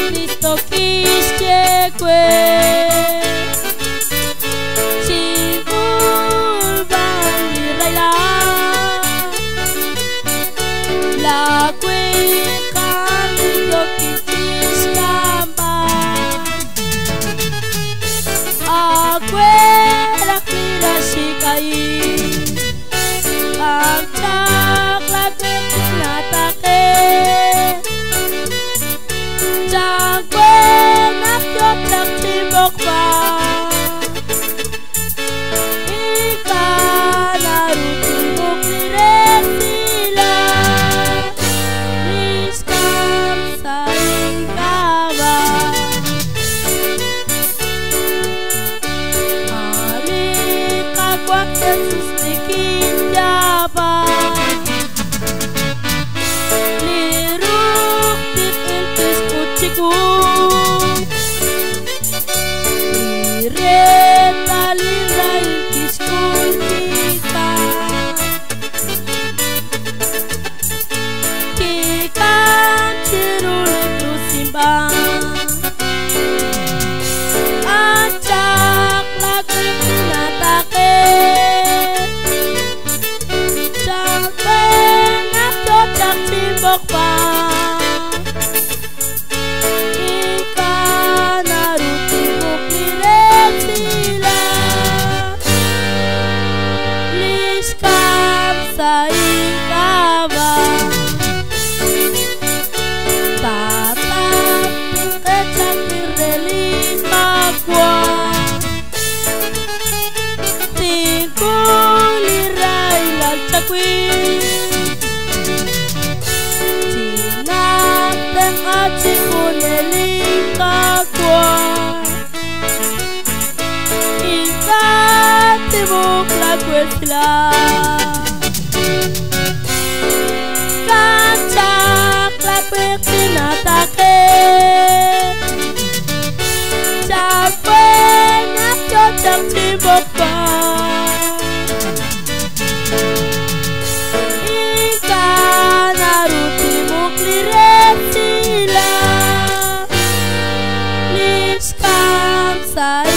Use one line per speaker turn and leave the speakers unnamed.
Cristo quisque si volvan la cueca yo quis gamba afuera kira si kai pagcak lagu natake nak job nak tibok pa ika narutibok direk sila liskam sa ikawa hari kakwak Yesus bikin jaba liruk ditilpis kuciku acak lagu natake sampai nak cocok timbok pa ikan narutibok direk sila liskam sa ikawa kacak lapik tinatake sampai nak cocok tibok pa ikan narutibok direk sila liskam sa